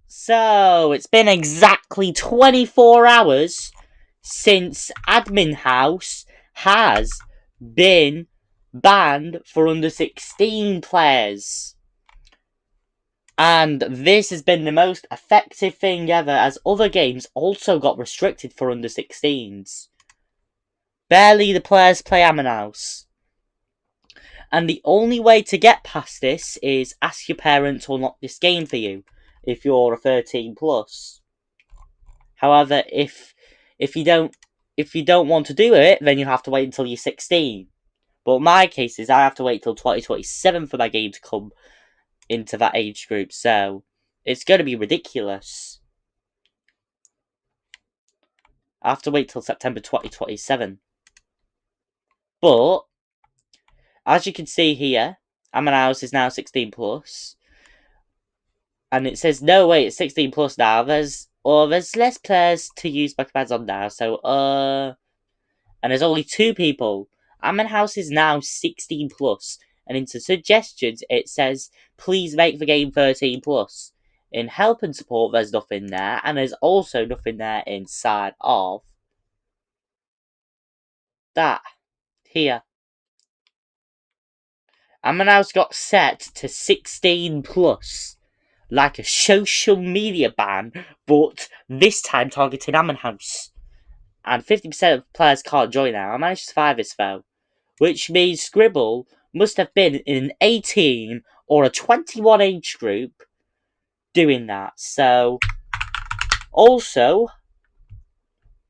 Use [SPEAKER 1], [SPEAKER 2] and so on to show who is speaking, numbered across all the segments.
[SPEAKER 1] So, it's been exactly 24 hours since Admin House has been banned for under 16 players. And this has been the most effective thing ever, as other games also got restricted for under 16s. Barely the players play Admin House. And the only way to get past this is ask your parents to unlock this game for you if you're a 13 plus. However, if you don't want to do it, then you have to wait until you're 16. But my case is I have to wait till 2027 for my game to come into that age group, so it's going to be ridiculous. I have to wait till September 2027. But as you can see here, Admin House is now 16 plus. And it says, no, wait, it's 16 plus now. There's less players to use my commands on now. So, and there's only 2 people. Admin House is now 16 plus. And into suggestions, it says, please make the game 13 plus. In help and support, there's nothing there. And there's also nothing there inside of that here. Admin House got set to 16 plus. Like a social media ban, but this time targeting Admin House. And 50% of players can't join now. I managed to survive this though. Which means Scribble must have been in an 18 or a 21 age group doing that. So, also,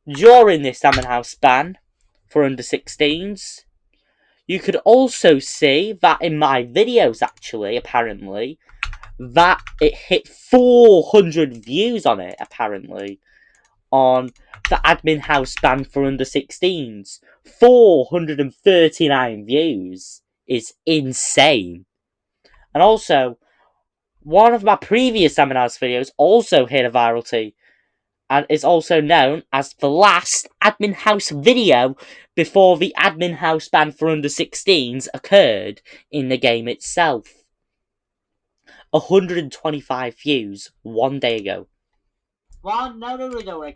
[SPEAKER 1] during this Admin House ban for under 16s, you could also see that in my videos actually, apparently, that it hit 400 views on it, apparently, on the Admin House ban for under 16s. 439 views is insane. And also, one of my previous Admin House videos also hit a virality, and is also known as the last Admin House video before the Admin House ban for under 16s occurred in the game itself. 125 views 1 day ago. Well, no.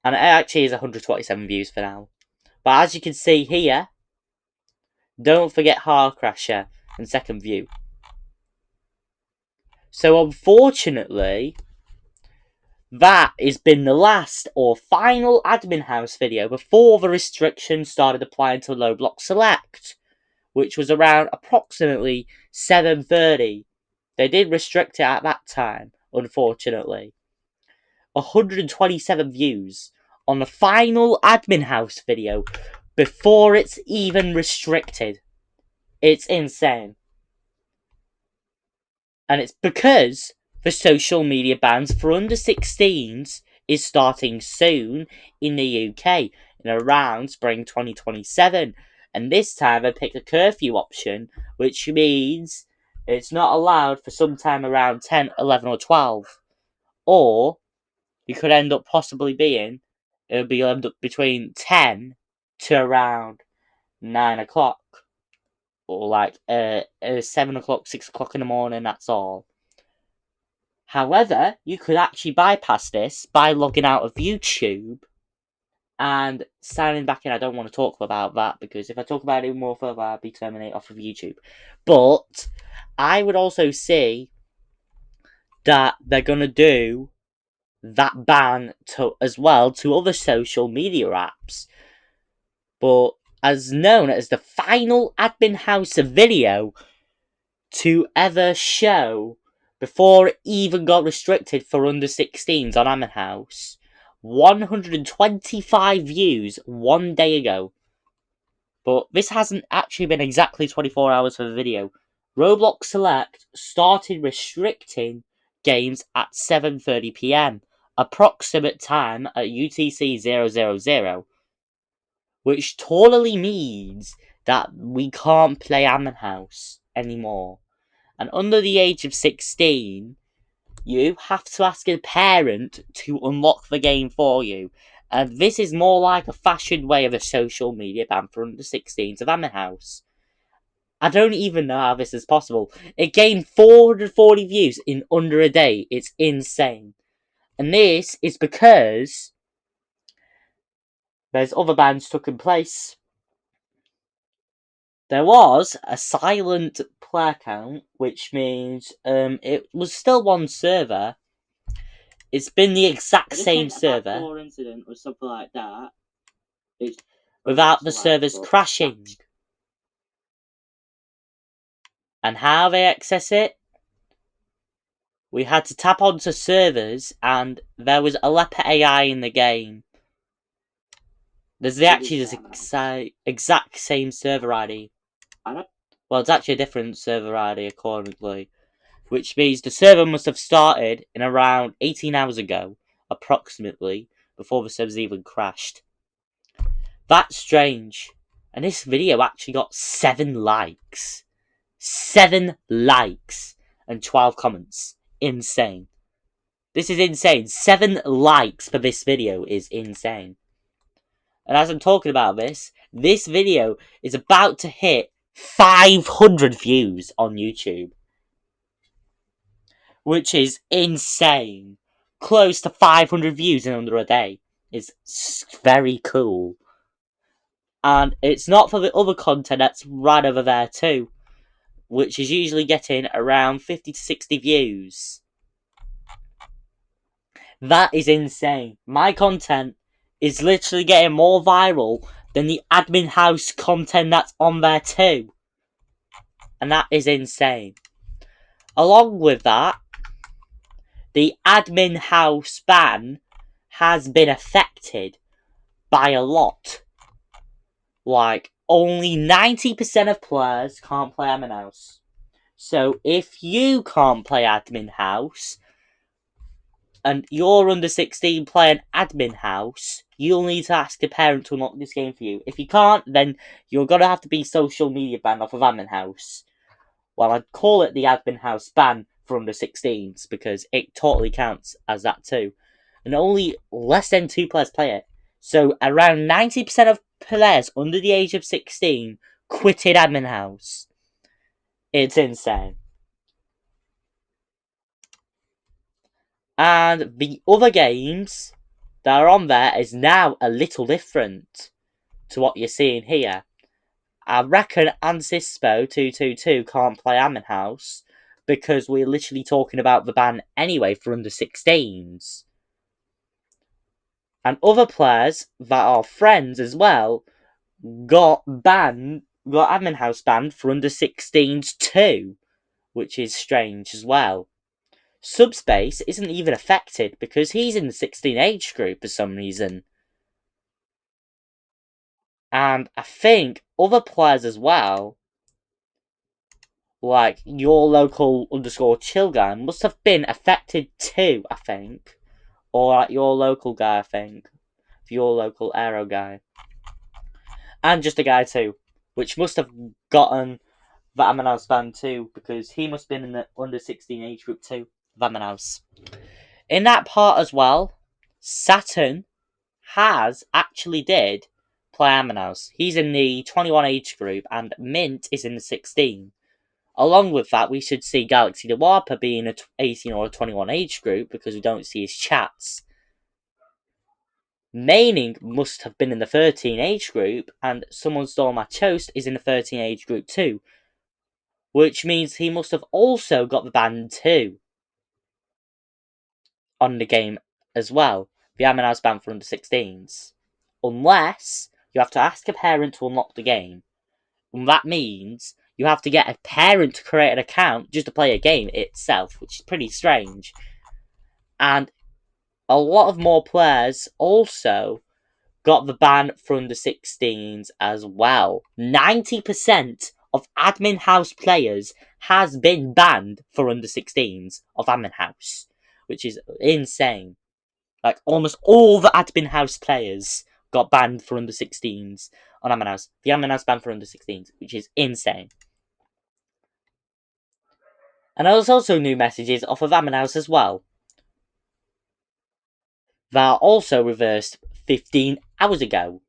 [SPEAKER 1] And it actually is 127 views for now. But as you can see here, don't forget Hard Crasher and Second View. So unfortunately, that has been the last or final Admin House video before the restrictions started applying to Roblox Select, which was around approximately 7:30. They did restrict it at that time, unfortunately. 127 views on the final Admin House video before it's even restricted. It's insane. And it's because the social media bans for under 16s is starting soon in the UK, in around spring 2027. And this time I picked a curfew option, which means it's not allowed for sometime around 10, 11 or 12. Or you could end up possibly being, it would be end up between 10 to around 9 o'clock. Or like 7 o'clock, 6 o'clock in the morning, that's all. However, you could actually bypass this by logging out of YouTube and signing back in. I don't want to talk about that because if I talk about it more further, I'll be terminated off of YouTube. But I would also see that they're going to do that ban as well to other social media apps. But as known as the final Admin House video to ever show before it even got restricted for under 16s on Admin House, 125 views 1 day ago. But this hasn't actually been exactly 24 hours for the video. Roblox Select started restricting games at 7:30 PM, approximate time at UTC 000, which totally means that we can't play Admin House anymore. And under the age of 16, you have to ask a parent to unlock the game for you. And this is more like a fashioned way of a social media ban for under 16s of Admin House. I don't even know how this is possible. It gained 440 views in under a day. It's insane. And this is because there's other bans taking place. There was a silent player count, which means it was still one server. It's been the exact same server. Or incident or something like that. Without the servers crashing. And how they access it? We had to tap onto servers, and there was a lepai AI in the game. There's actually the exact same server ID. Well, it's actually a different server ID, accordingly. Which means the server must have started in around 18 hours ago, approximately, before the servers even crashed. That's strange. And this video actually got 7 likes. 7 likes and 12 comments. Insane. This is insane. 7 likes for this video is insane. And as I'm talking about this video is about to hit 500 views on YouTube. Which is insane. Close to 500 views in under a day. It's very cool. And it's not for the other content that's right over there too, which is usually getting around 50 to 60 views. That is insane. My content is literally getting more viral than the admin house content that's on there too. And that is insane. Along with that, the admin house ban has been affected by a lot. Like, only 90% of players can't play admin house. So if you can't play admin house, and you're under 16 playing admin house, you'll need to ask a parent to unlock this game for you. If you can't, then you're gonna have to be social media banned off of admin house. Well, I'd call it the admin house ban for under 16s, because it totally counts as that too. And only less than 2 players play it. So around 90% of players under the age of 16 quitted admin house. It's insane. And the other games that are on there is now a little different to what you're seeing here. I reckon Ansispo 222 can't play admin house because we're literally talking about the ban anyway for under 16s. And other players that are friends as well got admin house banned for under 16s too, which is strange as well. Subspace isn't even affected because he's in the 16 age group for some reason. And I think other players as well, like your local underscore chill guy, must have been affected too, I think. Or like your local guy, I think. Your local aero guy. And just a guy too, which must have gotten Vatamanhouse banned too, because he must have been in the under 16 age group too. Vatamanhouse. In that part as well, Saturn has actually did play Vatamanhouse. He's in the 21 age group, and Mint is in the 16. Along with that, we should see Galaxy the Warper being a 18 or a 21 age group, because we don't see his chats. Maining must have been in the 13 age group, and Someone Stole My Toast is in the 13 age group too. Which means he must have also got the ban too on the game as well. The Vatamanhouse ban for under 16s. Unless you have to ask a parent to unlock the game. And that means you have to get a parent to create an account just to play a game itself, which is pretty strange. And a lot of more players also got the ban for under 16s as well. 90% of admin house players has been banned for under 16s of admin house, which is insane. Like, almost all the admin house players got banned for under 16s on admin house. The admin house banned for under 16s, which is insane. And there was also new messages off of admin house as well. That are also reversed 15 hours ago.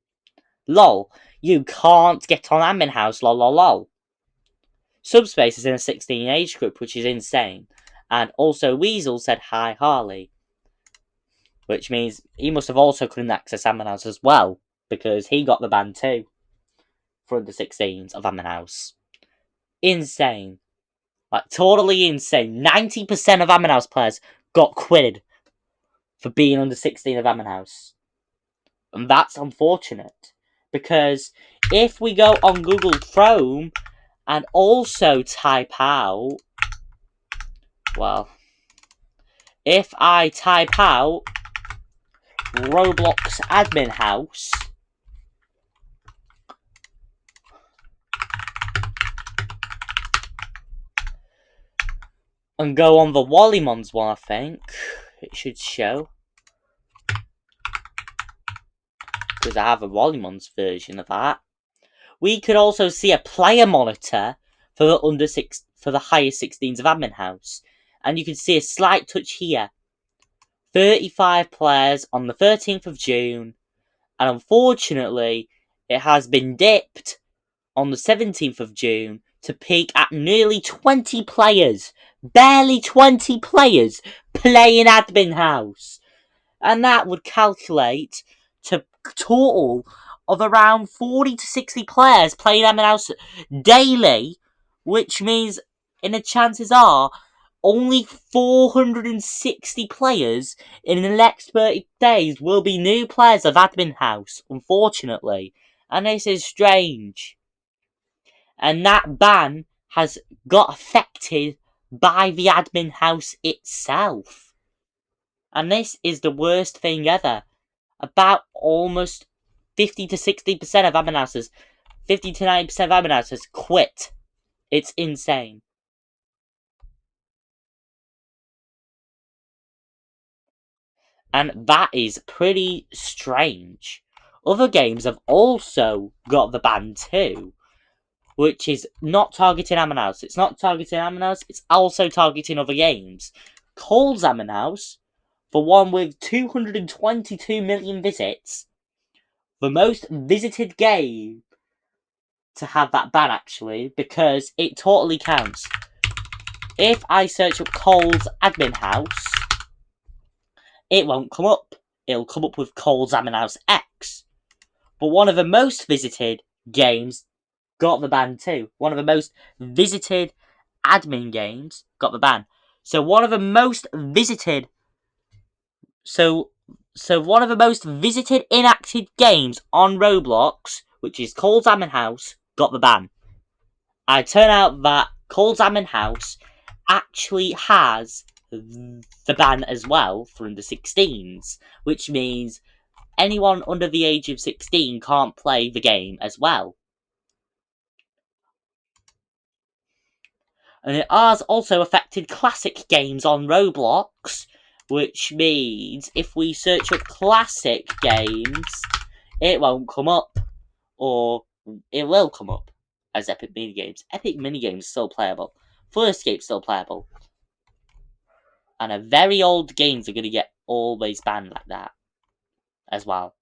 [SPEAKER 1] Lol, you can't get on admin house, lol lol lol. Subspace is in a 16 age group, which is insane. And also Weasel said hi Harley, which means he must have also couldn't access Admin House as well, because he got the ban too for the 16s of Admin House. Insane. Like, totally insane. 90% of Admin House players got quitted for being under 16 of Admin House. And that's unfortunate. Because if we go on Google Chrome and also type out, well, if I type out Roblox Admin House, and go on the Wallymons one, I think it should show, because I have a Wallymons version of that. We could also see a player monitor for the higher 16s of Admin House, and you can see a slight touch here. 35 players on the 13th of June, and unfortunately, it has been dipped on the 17th of June to peak at nearly 20 players. Barely 20 players playing Admin House. And that would calculate to a total of around 40 to 60 players playing Admin House daily, which means, in the chances are, only 460 players in the next 30 days will be new players of Admin House, unfortunately. And this is strange. And that ban has got affected by the Admin House itself. And this is the worst thing ever. About almost 50 to 60% of Admin Houses, 50 to 90% of Admin Houses quit. It's insane. And that is pretty strange. Other games have also got the ban too, which is not targeting Admin House. It's not targeting Admin House, it's also targeting other games. Khols Admin House, for one with 222 million visits, the most visited game to have that ban actually, because it totally counts. If I search up Khols Admin House, it won't come up. It'll come up with Khols Admin House X. But one of the most visited games got the ban too. One of the most visited admin games got the ban. So one of the most visited one of the most visited inactive games on Roblox, which is Khols Admin House, got the ban. And it turned out that Khols Admin House actually has the ban as well for under 16s, which means anyone under the age of 16 can't play the game as well. And it has also affected classic games on Roblox, which means if we search up classic games, it won't come up. Or it will come up as Epic Minigames. Epic Minigames is still playable. Full Escape still playable. And a very old games are going to get always banned like that as well.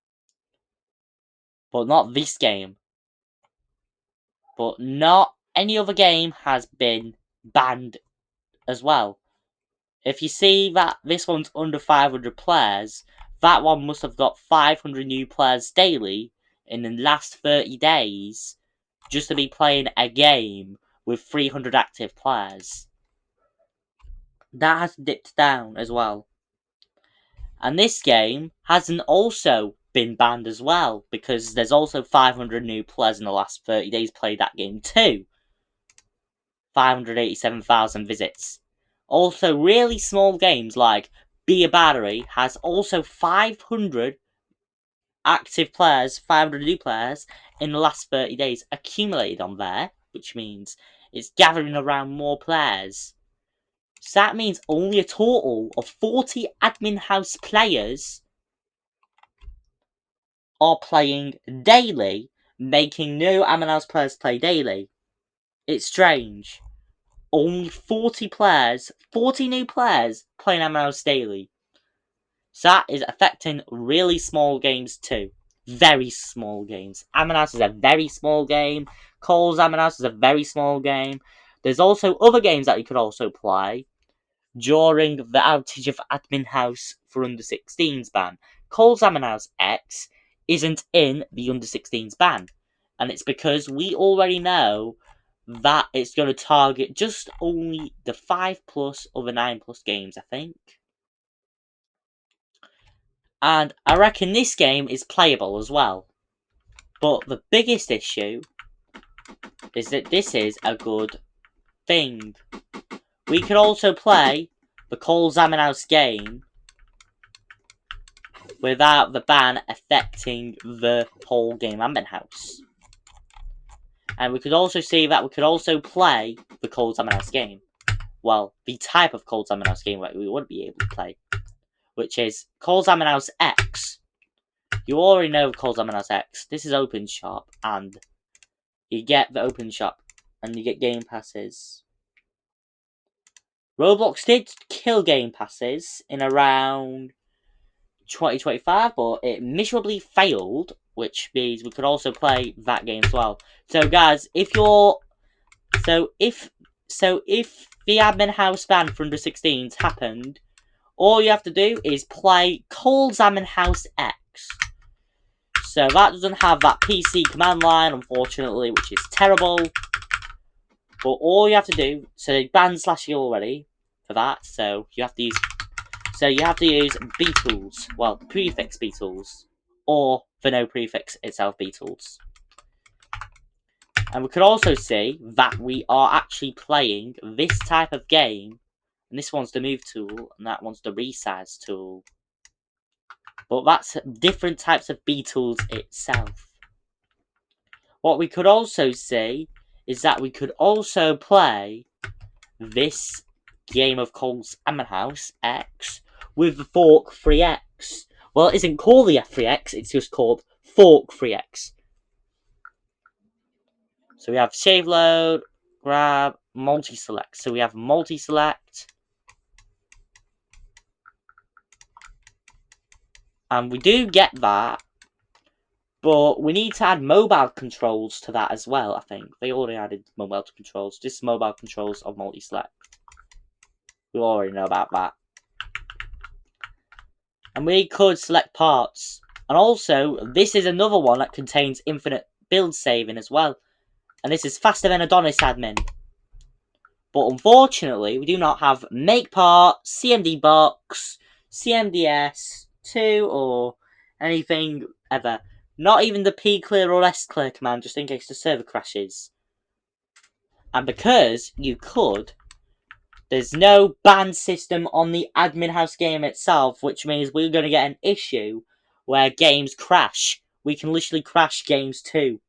[SPEAKER 1] But not this game. But not any other game has been banned as well. If you see that this one's under 500 players, that one must have got 500 new players daily in the last 30 days just to be playing a game with 300 active players. That has dipped down as well. And this game hasn't also been banned as well, because there's also 500 new players in the last 30 days played that game too. 587,000 visits. Also, really small games like Be a Battery has also 500 active players, 500 new players in the last 30 days accumulated on there, which means it's gathering around more players. So that means only a total of 40 Admin House players are playing daily, making no Admin House players play daily. It's strange. Only 40 players, 40 new players playing Admin House daily. So that is affecting really small games too. Very small games. Admin House is a very small game. Khols Admin House is a very small game. there's also other games that you could also play during the outage of Admin House for under 16s ban. Khols Admin House X isn't in the under 16s ban, and it's because we already know that it's going to target just only the 5+ or the 9+ games, I think. And I reckon this game is playable as well. But the biggest issue is that this is a good thing. We could also play the Khols Admin House game without the ban affecting the whole game Admin House. And we could also see that we could also play the Khols Admin House game. Well, the type of Khols Admin House game that we would be able to play, which is Khols Admin House X. You already know Khols Admin House X. This is open shop, and you get the open shop, and you get game passes. Roblox did kill game passes in around 2025, but it miserably failed, which means we could also play that game as well. So guys, if the Admin House ban for under 16s happened, all you have to do is play Khols Admin House X. So that doesn't have that PC command line, unfortunately, which is terrible. But all you have to do, so they banned Slashy already for that, so you have to use B-tools, well, prefix B-tools, or the no prefix itself B-tools. And we could also see that we are actually playing this type of game, and this one's the move tool, and that one's the resize tool. But that's different types of B-tools itself. What we could also see is that we could also play this game of Khols Admin House X with the Fork 3X. Well, it isn't called the F3X, it's just called Fork 3X. So we have save load, grab, multi-select. So we have multi-select. And we do get that. But we need to add mobile controls to that as well, I think. They already added mobile controls. Just mobile controls of multi-select. We already know about that. And we could select parts. And also, this is another one that contains infinite build saving as well. And this is faster than Adonis admin. But unfortunately, we do not have make part, CMD box, CMDS, 2, or anything ever. Not even the P clear or S clear command, just in case the server crashes. And because you could, there's no ban system on the Admin House game itself, which means we're going to get an issue where games crash. We can literally crash games too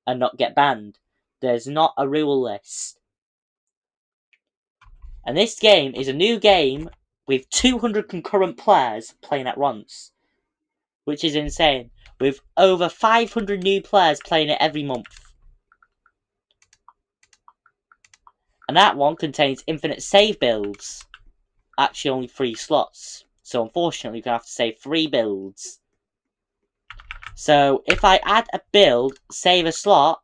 [SPEAKER 1] and not get banned. There's not a rule list. And this game is a new game with 200 concurrent players playing at once, which is insane, with over 500 new players playing it every month. And that one contains infinite save builds. Actually only 3 slots. So unfortunately, you have to save 3 builds. So if I add a build, save a slot,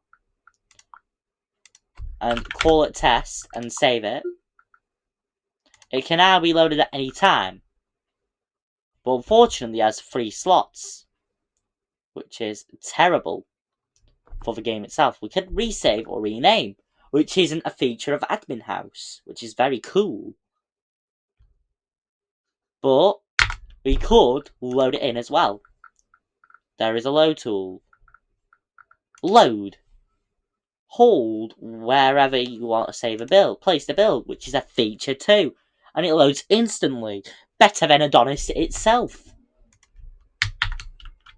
[SPEAKER 1] and call it test, and save it, it can now be loaded at any time. But unfortunately, it has 3 slots, which is terrible for the game itself. We could resave or rename, which isn't a feature of Admin House, which is very cool. But we could load it in as well. There is a load tool. Load. Hold wherever you want to save a build. Place the build, which is a feature too. And it loads instantly. Better than Adonis itself.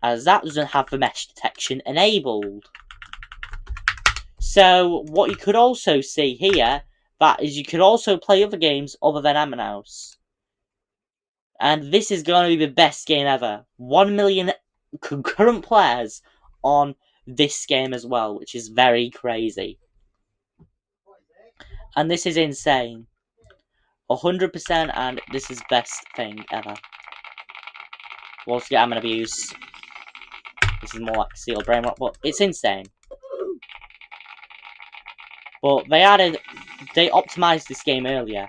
[SPEAKER 1] As that doesn't have the mesh detection enabled. So what you could also see here, that is you could also play other games other than Admin House. And this is going to be the best game ever. 1 million concurrent players on this game as well, which is very crazy. And this is insane. 100%, and this is best thing ever. We'll also get admin abuse. This is more like Steel Brain Rock, but it's insane. But they optimized this game earlier.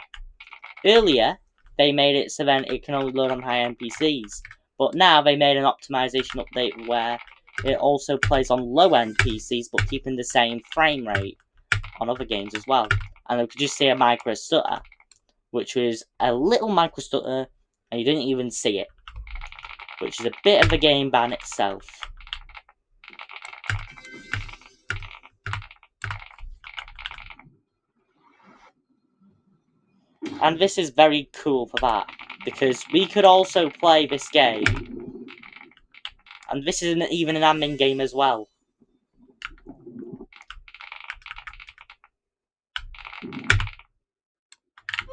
[SPEAKER 1] Earlier, they made it so then it can only load on high-end PCs. But now they made an optimization update where it also plays on low-end PCs, but keeping the same frame rate on other games as well. And you could just see a micro stutter, which was a little micro stutter, and you didn't even see it, which is a bit of a game ban itself. And this is very cool for that, because we could also play this game, and this isn't even an admin game as well.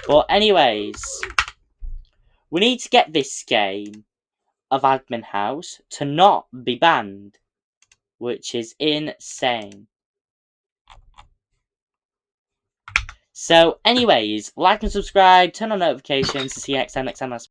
[SPEAKER 1] But anyways, we need to get this game of Admin House to not be banned, which is insane. So anyways, like and subscribe, turn on notifications to see you next time.